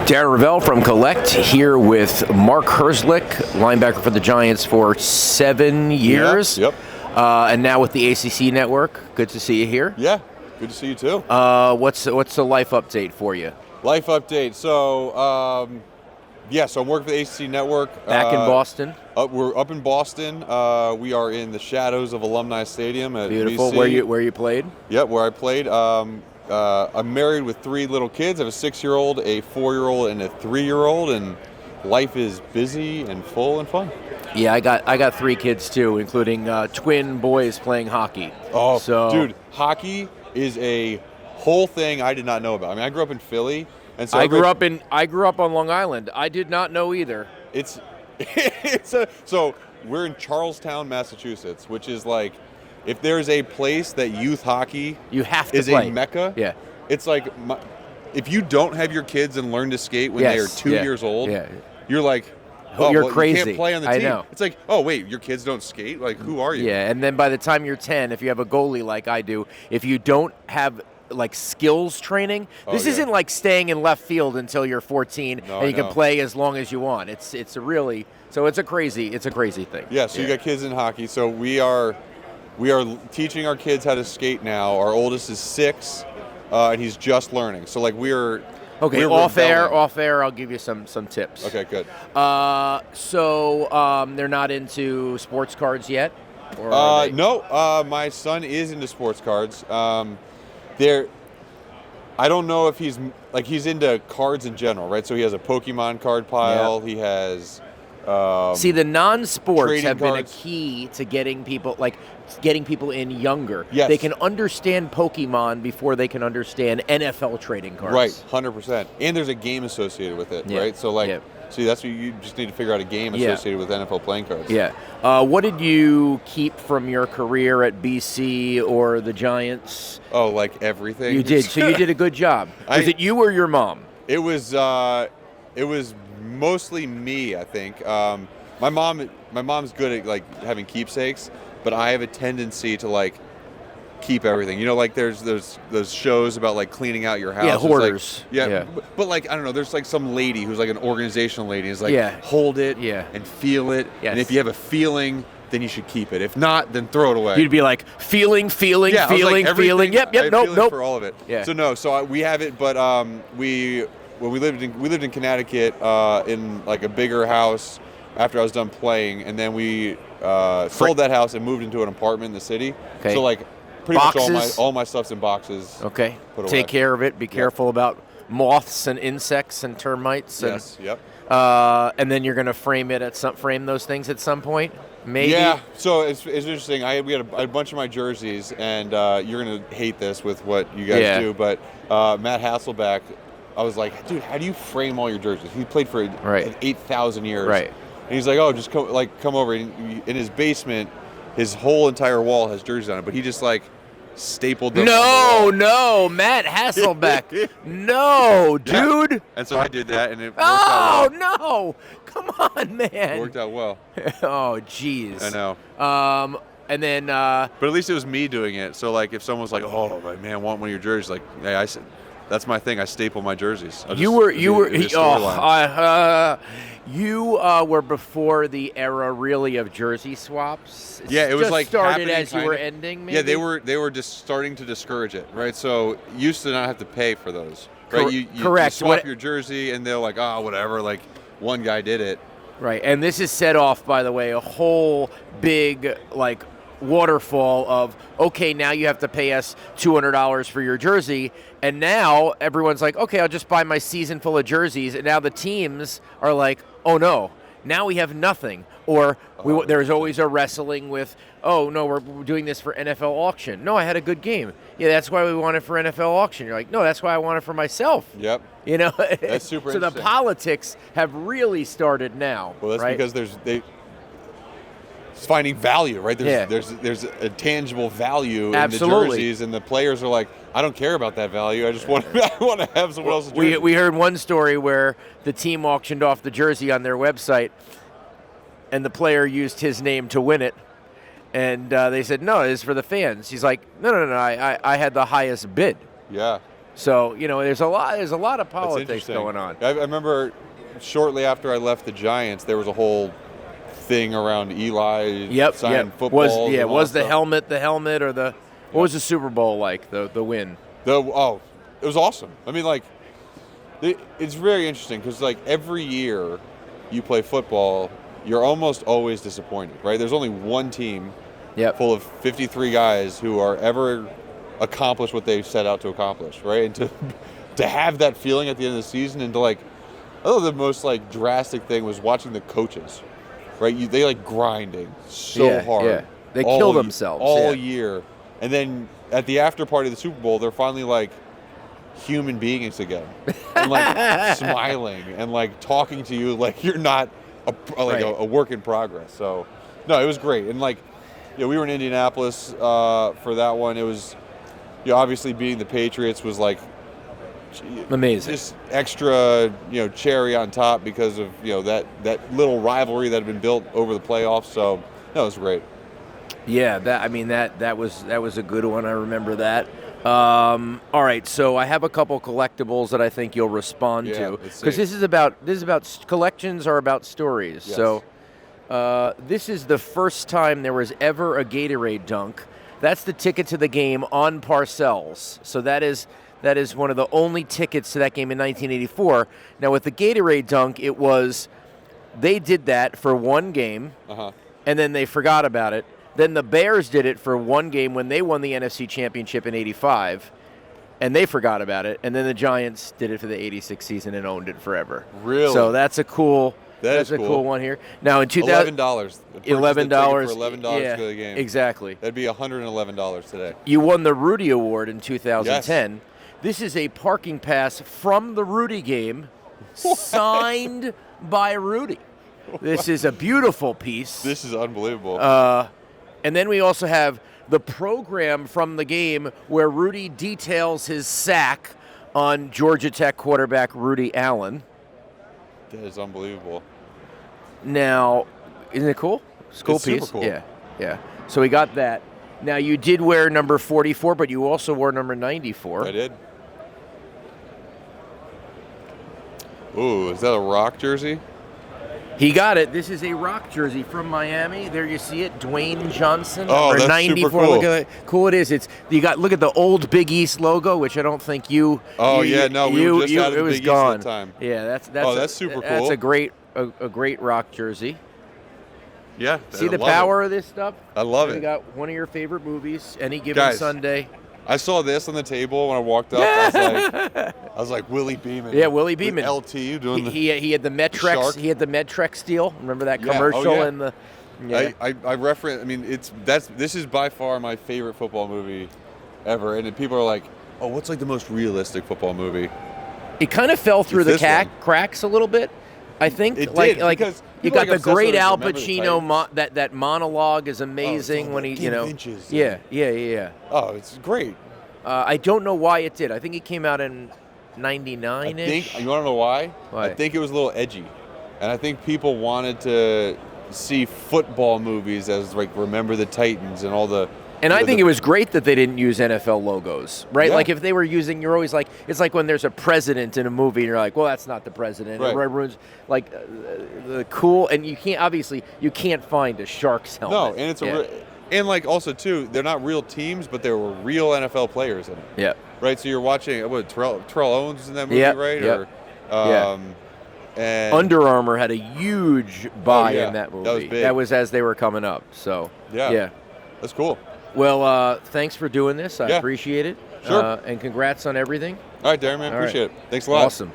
Darren Rovell from Cllct here with Mark Herzlich, linebacker for the Giants for 7 years. Yep. And now with the ACC Network. Good to see you here. Yeah, good to see you too. What's the life update for you? Life update. So, so I'm working for the ACC Network. Back in Boston? We're up in Boston. We are in the shadows of Alumni Stadium at Beautiful. BC. Where you played? Yep, where I played. I'm married with 3 little kids. I have a 6-year-old, a 4-year-old, and a 3-year-old, and life is busy and full and fun. Yeah, I got 3 kids too, including twin boys playing hockey. Oh, so, dude, hockey is a whole thing I did not know about. I mean, I grew up in Philly, and so I grew up on Long Island. I did not know either. So we're in Charlestown, Massachusetts, which is like, if there's a place that youth hockey is a mecca, yeah, it's like if you don't have your kids and learn to skate when they are 2 years old, you're like, oh, you're crazy. You can't play on the team. I know. It's like, oh wait, your kids don't skate? Like, who are you? Yeah, and then by the time you're 10, if you have a goalie like I do, if you don't have like skills training, this isn't like staying in left field until you're 14 and you can play as long as you want. It's a crazy thing. Yeah, so you got kids in hockey. So we are teaching our kids how to skate now. Our oldest is 6, and he's just learning. So like we're off air, I'll give you some tips. Okay, good. So they're not into sports cards yet? Or no, my son is into sports cards. I don't know if he's into cards in general, right? So he has a Pokemon card pile. He has. See, the non-sports have been a cards. key to getting people in younger. Yes. They can understand Pokemon before they can understand NFL trading cards. Right, 100%. And there's a game associated with it, right? So see, that's what you just need to figure out, a game associated with NFL playing cards. Yeah. What did you keep from your career at BC or the Giants? Oh, like everything. You did. So you did a good job. Was it you or your mom? It was mostly me, I think. My mom's good at like having keepsakes, but I have a tendency to like keep everything. You know, like there's those shows about like cleaning out your house. Yeah, hoarders. Like, but like I don't know. There's like some lady who's like an organizational lady. Is like hold it and feel it. Yes. And if you have a feeling, then you should keep it. If not, then throw it away. You'd be like feeling. Feeling. Yep. Nope. For all of it. Yeah. So we have it, but we lived in Connecticut in like a bigger house after I was done playing, and then we sold that house and moved into an apartment in the city. Okay. So like pretty boxes? much all my stuff's in boxes. Okay. Put away. Take care of it. Be careful about moths and insects and termites. Yes. Yep. And then you're going to frame those things at some point, maybe. Yeah. So it's interesting. We had a bunch of my jerseys, and you're going to hate this with what you guys do, but Matt Hasselbeck, I was like, dude, how do you frame all your jerseys? He played for like 8,000 years. Right. And he's like, oh, just come over. In his basement, his whole entire wall has jerseys on it, but he just like stapled them. No, Matt Hasselbeck. No, dude. Yeah. And so I did that, and it worked out well. No. Come on, man. It worked out well. Oh, jeez. I know. And then. But at least it was me doing it. So like, if someone was like, oh, man, I want one of your jerseys, like, hey, I said. That's my thing. I staple my jerseys. You were before the era really of jersey swaps. It was like started as you were ending. Maybe? Yeah, they were just starting to discourage it, right? So you used to not have to pay for those, right? You swap your jersey, and they're like, oh, whatever. Like one guy did it, right? And this has set off, by the way, a whole big like waterfall of, okay, now you have to pay us $200 for your jersey, and now everyone's like, okay, I'll just buy my season full of jerseys, and now the teams are like, oh no, now we have nothing. Or there's always a wrestling with, oh no, we're doing this for NFL auction. No, I had a good game. Yeah, that's why we want it for NFL auction. You're like, no, that's why I want it for myself. Yep. You know, that's super so interesting. The politics have really started now. Well, that's right? because it's finding value, right? There's a tangible value in the jerseys, and the players are like, I don't care about that value. I just want to have someone else's jersey. We heard one story where the team auctioned off the jersey on their website, and the player used his name to win it, and they said, no, it's for the fans. He's like, no, I had the highest bid. Yeah. So there's a lot of politics going on. I remember shortly after I left the Giants, there was a whole thing around Eli signing footballs. Was the helmet or the what was the Super Bowl like? The win. It was awesome. I mean, like, it's very interesting because like every year you play football, you're almost always disappointed, right? There's only one team full of 53 guys who are ever accomplish what they set out to accomplish, right? And to have that feeling at the end of the season, and to like, the most like drastic thing was watching the coaches, right? They like grinding so hard. Yeah. They kill themselves all year, and then at the after party of the Super Bowl, they're finally like human beings again, and like smiling and like talking to you like you're not a work in progress. So no, it was great. And like, we were in Indianapolis for that one. It was, obviously beating the Patriots was like amazing, just extra cherry on top because of that little rivalry that had been built over the playoffs. So that was great. Yeah, that was a good one. I remember that. All right, so I have a couple collectibles that I think you'll respond to, because this is about collections are about stories. Yes. So this is the first time there was ever a Gatorade dunk. That's the ticket to the game on Parcells. So that is one of the only tickets to that game in 1984. Now with the Gatorade dunk, they did that for one game, and then they forgot about it. Then the Bears did it for one game when they won the NFC Championship in '85, and they forgot about it. And then the Giants did it for the '86 season and owned it forever. Really? So that's a cool one here. Now in $11. $11 for $11 for the game. Exactly. That'd be $111 today. You won the Rudy Award in 2010. Yes. This is a parking pass from the Rudy game, signed by Rudy. This is a beautiful piece. This is unbelievable. And then we also have the program from the game where Rudy details his sack on Georgia Tech quarterback Rudy Allen. That is unbelievable. Now, isn't it cool? It's a cool piece. Super cool. Yeah. So we got that. Now, you did wear number 44, but you also wore number 94. I did. Ooh, is that a Rock jersey? He got it. This is a Rock jersey from Miami. There you see it, Dwayne Johnson. Oh, that's 94. Super cool. Look at how cool it is. Look at the old Big East logo, which I don't think you. Oh we were just out of the Big East at the time. Yeah, that's super cool. That's a great Rock jersey. Yeah. See the power of this stuff? I love it. We got one of your favorite movies, Any Given Sunday. I saw this on the table when I walked up. I was like Willie Beeman. Yeah, Willie Beeman. LT doing he had the Metrex. Shark. He had the Metrex deal. Remember that commercial and the. Yeah. I reference. I mean, this is by far my favorite football movie ever. And people are like, "Oh, what's like the most realistic football movie?" It kind of fell through the cracks a little bit. I think it did, because you got the great Al Pacino that monologue is amazing when he inches. Yeah. Oh, it's great. I don't know why it did. I think it came out in '99-ish. You want to know why? Why? I think it was a little edgy, and I think people wanted to see football movies as like Remember the Titans and all the. And I think it was great that they didn't use NFL logos, right? Yeah. Like if they were using, you're always like, it's like when there's a president in a movie, and you're like, well, that's not the president. Right. Everyone's like the cool, and you can't find a Sharks helmet. No, and it's and like also too, they're not real teams, but there were real NFL players in it. Yeah. Right. So you're watching Terrell Owens was in that movie, right? Yep. And Under Armour had a huge buy in that movie. That was big. That was as they were coming up. So yeah. That's cool. Well, thanks for doing this. I appreciate it. Sure. And congrats on everything. All right, Darren, man. Appreciate it. Thanks a lot. Awesome.